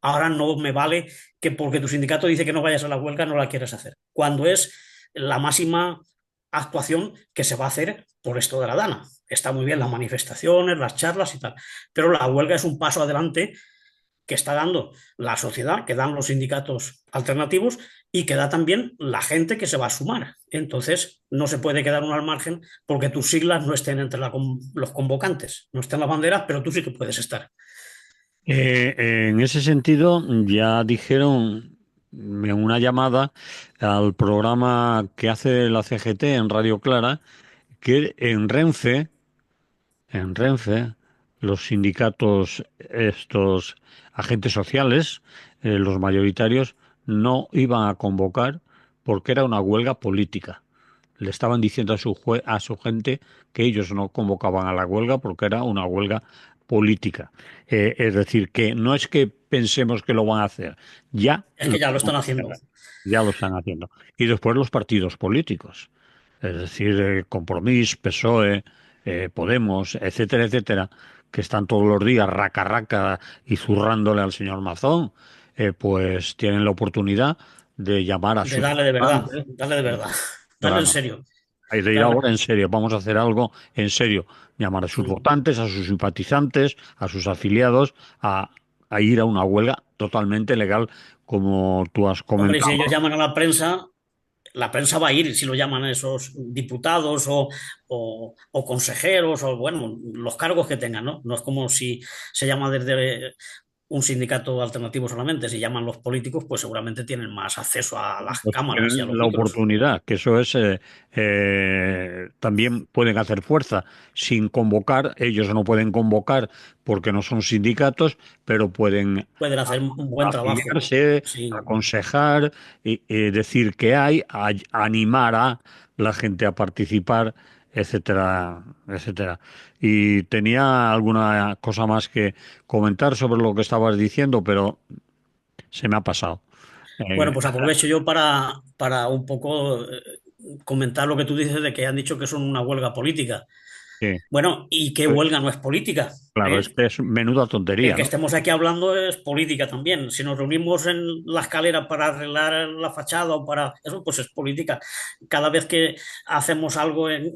ahora no me vale que porque tu sindicato dice que no vayas a la huelga no la quieres hacer, cuando es la máxima actuación que se va a hacer por esto de la Dana. Está muy bien las manifestaciones, las charlas y tal, pero la huelga es un paso adelante que está dando la sociedad, que dan los sindicatos alternativos y que da también la gente que se va a sumar. Entonces, no se puede quedar uno al margen porque tus siglas no estén entre los convocantes, no estén las banderas, pero tú sí que puedes estar. En ese sentido, ya dijeron en una llamada al programa que hace la CGT en Radio Clara que en Renfe, los sindicatos, estos agentes sociales, los mayoritarios, no iban a convocar porque era una huelga política. Le estaban diciendo a su gente que ellos no convocaban a la huelga porque era una huelga política. Es decir, que no es que pensemos que lo van a hacer, ya Es lo que ya lo van están a haciendo. hacer, ya lo están haciendo. Y después los partidos políticos, es decir, Compromís, PSOE, Podemos, etcétera, etcétera, que están todos los días raca raca y zurrándole al señor Mazón, pues tienen la oportunidad de llamar a De sus darle de verdad, votantes. darle de verdad, darle en Claro, serio. hay de ir Claro, ahora en serio, vamos a hacer algo en serio, llamar a sus mm. votantes, a sus simpatizantes, a sus afiliados, a ir a una huelga totalmente legal, como tú has Hombre, y si ellos comentado. llaman a la prensa va a ir si lo llaman a esos diputados o consejeros o, bueno, los cargos que tengan, ¿no? No es como si se llama desde un sindicato alternativo solamente. Si llaman los políticos, pues seguramente tienen más acceso a las Pues cámaras y a tienen los la micros. oportunidad, que eso es, también pueden hacer fuerza sin convocar, ellos no pueden convocar porque no son sindicatos, pero pueden Pueden hacer un buen trabajo. afiliarse, Sí. aconsejar, y decir que hay, animar a la gente a participar, etcétera, etcétera. Y tenía alguna cosa más que comentar sobre lo que estabas diciendo, pero Se me ha pasado. Eh, Bueno, pues aprovecho yo para un poco comentar lo que tú dices de que han dicho que son una huelga política. sí, Bueno, ¿y qué pues, huelga no es política? claro, es ¿Eh? que es menuda El tontería, que ¿no? estemos aquí hablando es política también. Si nos reunimos en la escalera para arreglar la fachada o para eso, pues es política. Cada vez que hacemos algo en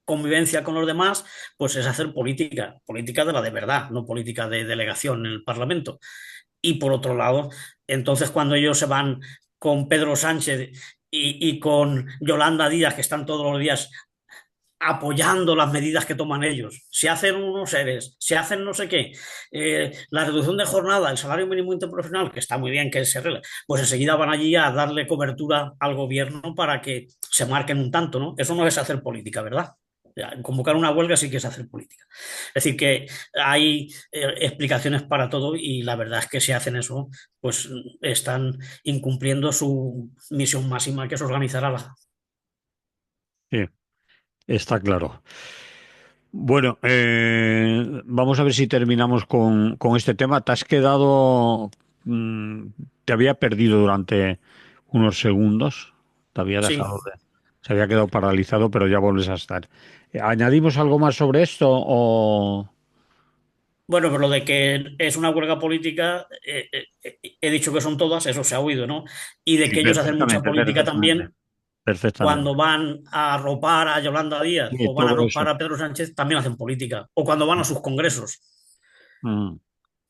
convivencia con los demás, pues es hacer política, política de la de verdad, no política de delegación en el Parlamento. Y por otro lado, entonces cuando ellos se van con Pedro Sánchez y con Yolanda Díaz, que están todos los días apoyando las medidas que toman ellos. Si hacen unos seres, si hacen no sé qué, la reducción de jornada, el salario mínimo interprofesional, que está muy bien que se arregle, pues enseguida van allí a darle cobertura al gobierno para que se marquen un tanto, ¿no? Eso no es hacer política, ¿verdad? Convocar una huelga sí que es hacer política. Es decir, que hay explicaciones para todo y la verdad es que si hacen eso, pues están incumpliendo su misión máxima, que es organizar a la... Sí, está claro. Bueno, vamos a ver si terminamos con este tema. Te has quedado, mm, te había perdido durante unos segundos, te había Sí. dejado se había quedado paralizado, pero ya vuelves a estar. ¿Añadimos algo más sobre esto o...? Bueno, pero lo de que es una huelga política, he dicho que son todas, eso se ha oído, ¿no? Y de Sí, que ellos hacen mucha perfectamente, política perfectamente, también perfectamente. cuando van a arropar a Yolanda Díaz Sí, o van a todo eso. arropar a Pedro Sánchez, también hacen política. O cuando van a sus congresos. Mm.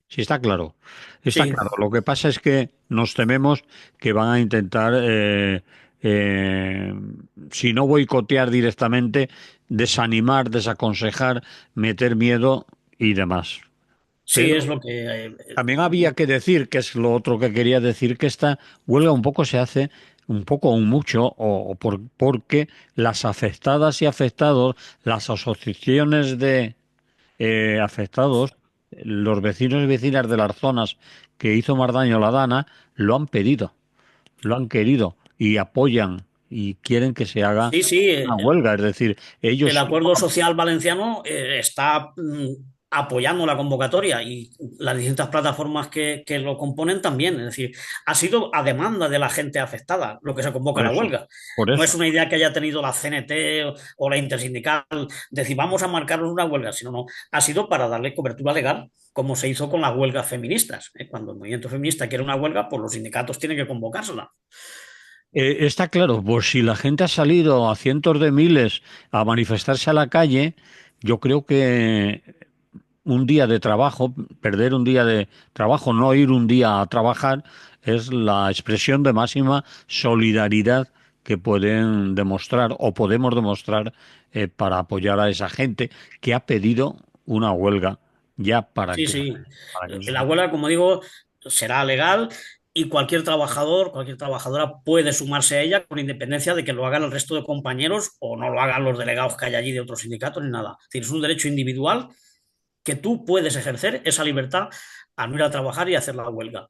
Sí, está claro. Está Sí, claro. Lo que pasa es que nos tememos que van a intentar, eh, si no boicotear directamente, desanimar, desaconsejar, meter miedo y demás. sí, Pero es lo que... también había que decir, que es lo otro que quería decir, que esta huelga un poco se hace, un poco o un mucho, porque las afectadas y afectados, las asociaciones de afectados, los vecinos y vecinas de las zonas que hizo más daño la Dana, lo han pedido, lo han querido y apoyan y quieren que se haga sí, sí, una huelga. Es decir, el ellos Acuerdo Social Valenciano está apoyando la convocatoria y las distintas plataformas que lo componen también. Es decir, ha sido a demanda de la gente afectada lo que se convoca por la eso, huelga. por No es eso. una idea que haya tenido la CNT o la Intersindical, decir, vamos a marcarnos una huelga, sino no, ha sido para darle cobertura legal, como se hizo con las huelgas feministas. Cuando el movimiento feminista quiere una huelga, pues los sindicatos tienen que convocársela. Está claro, pues si la gente ha salido a cientos de miles a manifestarse a la calle, yo creo que un día de trabajo, perder un día de trabajo, no ir un día a trabajar, es la expresión de máxima solidaridad que pueden demostrar o podemos demostrar para apoyar a esa gente que ha pedido una huelga ya Sí, sí. para que La huelga, como digo, será legal y cualquier trabajadora puede sumarse a ella con independencia de que lo hagan el resto de compañeros o no lo hagan los delegados que hay allí de otros sindicatos ni nada. Es decir, es un derecho individual que tú puedes ejercer esa libertad a no ir a trabajar y hacer la huelga.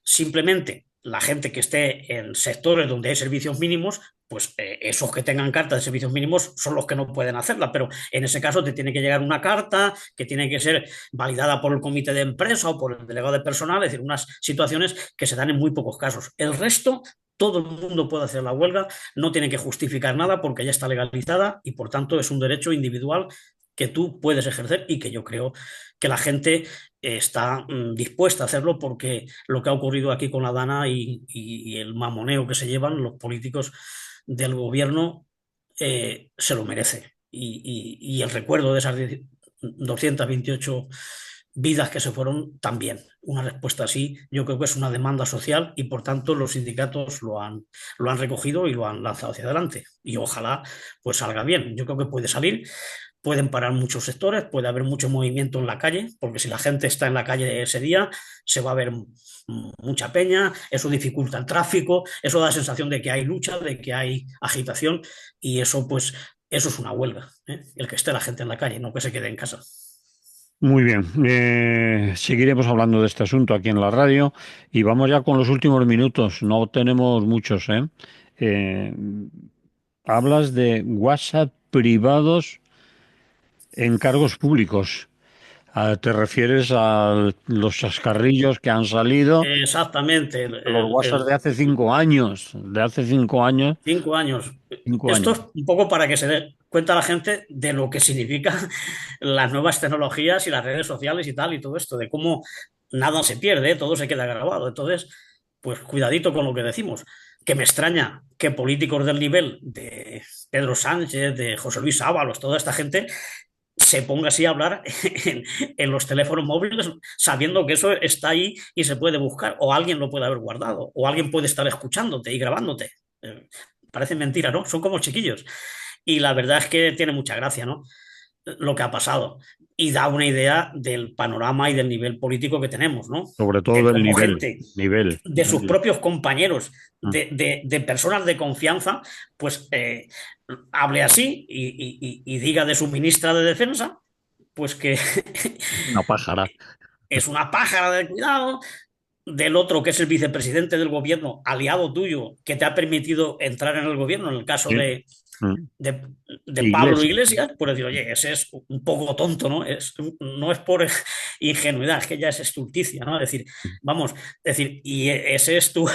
Simplemente la gente que esté en sectores donde hay servicios mínimos, pues esos que tengan carta de servicios mínimos son los que no pueden hacerla, pero en ese caso te tiene que llegar una carta que tiene que ser validada por el comité de empresa o por el delegado de personal, es decir, unas situaciones que se dan en muy pocos casos. El resto, todo el mundo puede hacer la huelga, no tiene que justificar nada porque ya está legalizada y por tanto es un derecho individual que tú puedes ejercer y que yo creo que la gente está dispuesta a hacerlo porque lo que ha ocurrido aquí con la Dana y el mamoneo que se llevan los políticos del gobierno se lo merece. Y el recuerdo de esas 228 vidas que se fueron también. Una respuesta así, yo creo que es una demanda social y por tanto los sindicatos lo han recogido y lo han lanzado hacia adelante. Y ojalá pues salga bien. Yo creo que puede salir, pueden parar muchos sectores, puede haber mucho movimiento en la calle, porque si la gente está en la calle ese día, se va a ver mucha peña, eso dificulta el tráfico, eso da la sensación de que hay lucha, de que hay agitación, y eso pues, eso es una huelga, ¿eh? El que esté la gente en la calle, no que se quede en casa. muy bien, seguiremos hablando de este asunto aquí en la radio y vamos ya con los últimos minutos. No tenemos muchos, ¿eh? Eh, Hablas de WhatsApp privados en cargos públicos. ¿Te refieres a los chascarrillos que han salido? Exactamente, Los WhatsApp de hace 5 años, de hace 5 años, 5 años. 5 años. Esto es un poco para que se dé cuenta la gente de lo que significan las nuevas tecnologías y las redes sociales y tal y todo esto, de cómo nada se pierde, todo se queda grabado. Entonces, pues cuidadito con lo que decimos. Que me extraña que políticos del nivel de Pedro Sánchez, de José Luis Ábalos, toda esta gente se ponga así a hablar en los teléfonos móviles sabiendo que eso está ahí y se puede buscar, o alguien lo puede haber guardado, o alguien puede estar escuchándote y grabándote. Parece mentira, ¿no? Son como chiquillos. Y la verdad es que tiene mucha gracia, ¿no? Lo que ha pasado. Y da una idea del panorama y del nivel político que tenemos, ¿no? Sobre todo Que del como nivel, gente nivel. de sus propios compañeros, Mm. de personas de confianza, pues hable así y diga de su ministra de Defensa, pues que Una pájara. es una pájara de cuidado, del otro que es el vicepresidente del gobierno, aliado tuyo, que te ha permitido entrar en el gobierno, en el caso Sí. Mm. de Pablo Iglesias. Iglesias, pues decir, oye, ese es un poco tonto, ¿no? No es por ingenuidad, es que ya es estulticia, ¿no? Es decir, vamos, es decir, y ese es tu,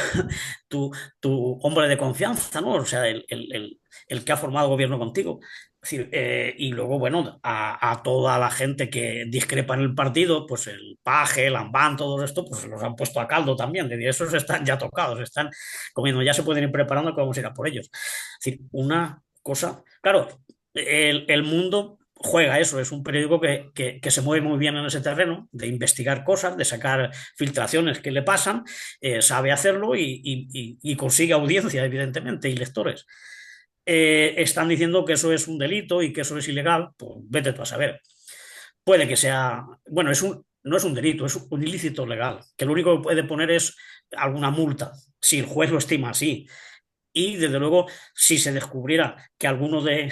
tu hombre de confianza, ¿no? O sea, el que ha formado gobierno contigo. Es decir, y luego, bueno, a toda la gente que discrepa en el partido, pues el Paje, el Ambán, todo esto, pues los han puesto a caldo también. Es decir, esos están ya tocados, están comiendo, ya se pueden ir preparando que vamos a ir a por ellos. Es decir, una cosa, claro, el mundo juega eso, es un periódico que se mueve muy bien en ese terreno, de investigar cosas, de sacar filtraciones que le pasan, sabe hacerlo y consigue audiencia, evidentemente, y lectores. Están diciendo que eso es un delito y que eso es ilegal, pues vete tú a saber. Puede que sea, bueno, no es un delito, es un ilícito legal, que lo único que puede poner es alguna multa, si el juez lo estima así. Y desde luego, si se descubriera que alguno de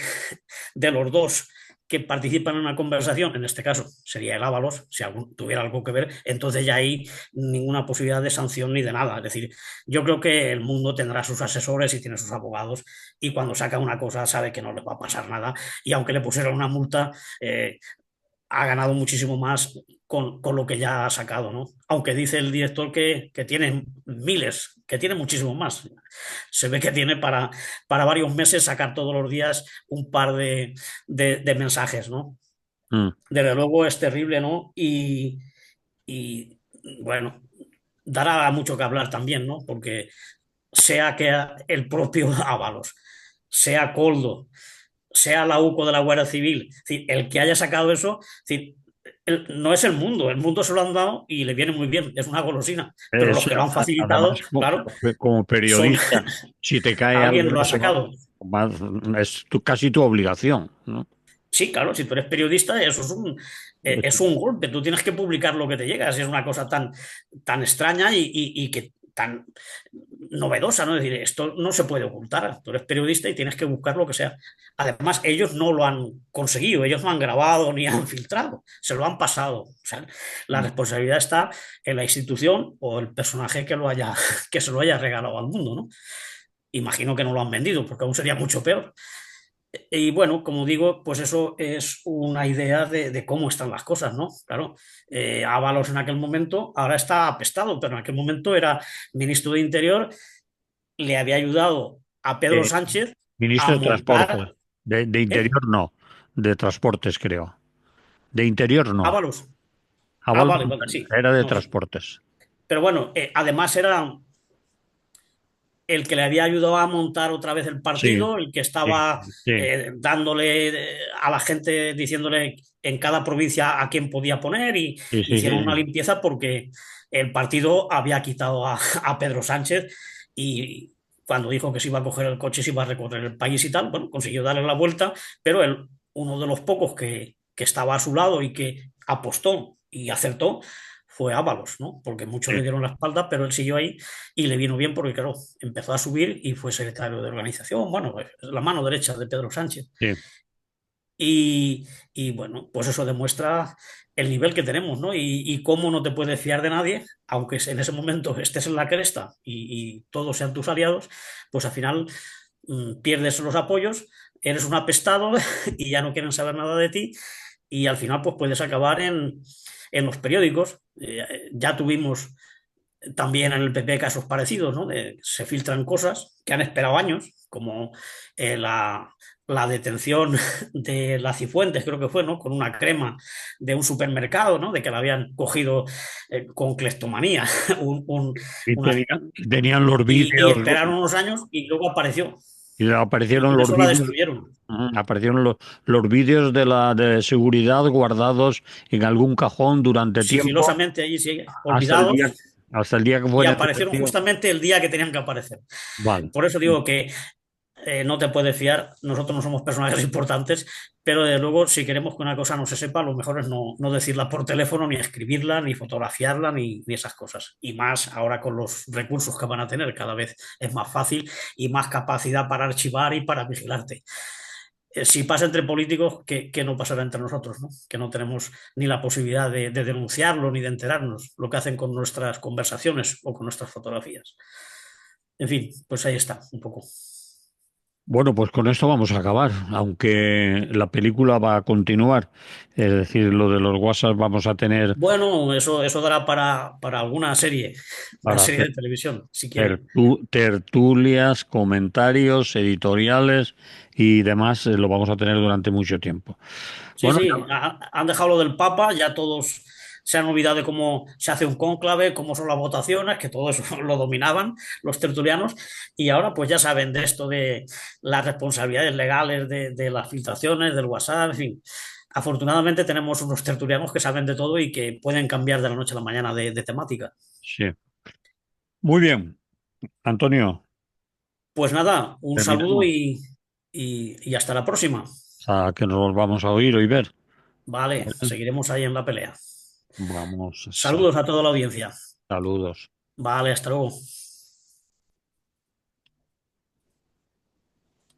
los dos que participan en una conversación, en este caso sería el Ábalos, si tuviera algo que ver, entonces ya hay ninguna posibilidad de sanción ni de nada. Es decir, yo creo que el mundo tendrá sus asesores y tiene sus abogados y cuando saca una cosa sabe que no le va a pasar nada y aunque le pusieran una multa, ha ganado muchísimo más con lo que ya ha sacado, ¿no? Aunque dice el director que tiene miles, que tiene muchísimo más. Se ve que tiene para varios meses sacar todos los días un par de mensajes, ¿no? Mm. Desde luego es terrible, ¿no? Y, bueno, dará mucho que hablar también, ¿no? Porque sea que el propio Ábalos, sea Coldo, sea la UCO de la Guardia Civil, es decir, el que haya sacado eso, es decir, no es el mundo se lo han dado y le viene muy bien, es una golosina, pero los Sí, que lo han facilitado, además, claro, como son periodista, si te cae algo alguien de lo ha eso, sacado. más- es casi tu obligación, ¿no? Sí, claro, si tú eres periodista, eso es un golpe. Tú tienes que publicar lo que te llega. Si es una cosa tan extraña y que tan novedosa, ¿no? Es decir, esto no se puede ocultar. Tú eres periodista y tienes que buscar lo que sea. Además, ellos no lo han conseguido, ellos no han grabado ni han filtrado, se lo han pasado. O sea, la responsabilidad está en la institución o el personaje que se lo haya regalado al mundo, ¿no? Imagino que no lo han vendido, porque aún sería mucho peor. Y bueno, como digo, pues eso es una idea de cómo están las cosas, ¿no? Claro, Ábalos en aquel momento, ahora está apestado, pero en aquel momento era ministro de Interior, le había ayudado a Pedro Eh, Sánchez a Ministro de Transporte, montar, de ¿eh? Interior no, de Transportes creo. De Interior no. Ábalos. Ah, Aval vale, vale, sí. era de No sé. Transportes. Pero bueno, además era el que le había ayudado a montar otra vez el Sí, partido, el que sí, estaba sí, dándole a la gente, diciéndole en cada provincia a quién podía poner y sí, sí, hicieron una sí, limpieza porque el partido había quitado a Pedro Sánchez y cuando dijo que se iba a coger el coche, se iba a recorrer el país y tal, bueno, consiguió darle la vuelta, pero él, uno de los pocos que estaba a su lado y que apostó y acertó fue Ábalos, ¿no? Porque muchos le sí, dieron la espalda, pero él siguió ahí y le vino bien porque, claro, empezó a subir y fue secretario de organización, bueno, pues, la mano derecha de Pedro Sánchez. sí, Y bueno, pues eso demuestra el nivel que tenemos, ¿no? Y cómo no te puedes fiar de nadie, aunque en ese momento estés en la cresta y todos sean tus aliados, pues al final pierdes los apoyos, eres un apestado y ya no quieren saber nada de ti y al final pues puedes acabar en los periódicos. Ya tuvimos también en el PP casos parecidos, ¿no? Se filtran cosas que han esperado años, como la detención de la Cifuentes, creo que fue, ¿no? Con una crema de un supermercado, ¿no? De que la habían cogido con cleptomanía. un- un- Y una- tenían los y vídeos, esperaron unos años y luego apareció. y Y aparecieron con los eso la vídeos, destruyeron. aparecieron los vídeos de la de seguridad guardados en algún cajón durante tiempo Sigilosamente allí sigue, hasta el día, olvidados, hasta el día que y fue aparecieron necesario. justamente el día que tenían que aparecer. Vale. Por eso digo que no te puedes fiar, nosotros no somos personajes importantes, pero desde luego si queremos que una cosa no se sepa, lo mejor es no decirla por teléfono, ni escribirla, ni fotografiarla, ni esas cosas. Y más ahora con los recursos que van a tener, cada vez es más fácil y más capacidad para archivar y para vigilarte. Si pasa entre políticos, ¿qué no pasará entre nosotros? ¿No? Que no tenemos ni la posibilidad de denunciarlo ni de enterarnos lo que hacen con nuestras conversaciones o con nuestras fotografías. En fin, pues ahí está, un poco. Bueno, pues con esto vamos a acabar, aunque la película va a continuar. Es decir, lo de los WhatsApp vamos a tener Bueno, eso dará para alguna serie, una para serie hacer de televisión, si quieren. tertulias, comentarios, editoriales y demás, lo vamos a tener durante mucho tiempo. Sí, Bueno, sí, han dejado lo del Papa, ya todos se han olvidado de cómo se hace un cónclave, cómo son las votaciones, que todo eso lo dominaban los tertulianos, y ahora pues ya saben de esto de las responsabilidades legales de las filtraciones, del WhatsApp, en fin. Afortunadamente tenemos unos tertulianos que saben de todo y que pueden cambiar de la noche a la mañana de temática. sí. Muy bien, Antonio, Pues nada, un saludo terminamos. y hasta la próxima. A que nos volvamos a oír o ver. Vale, seguiremos ahí en la pelea. Vamos, Saludos a toda la audiencia. saludos. Vale, hasta luego.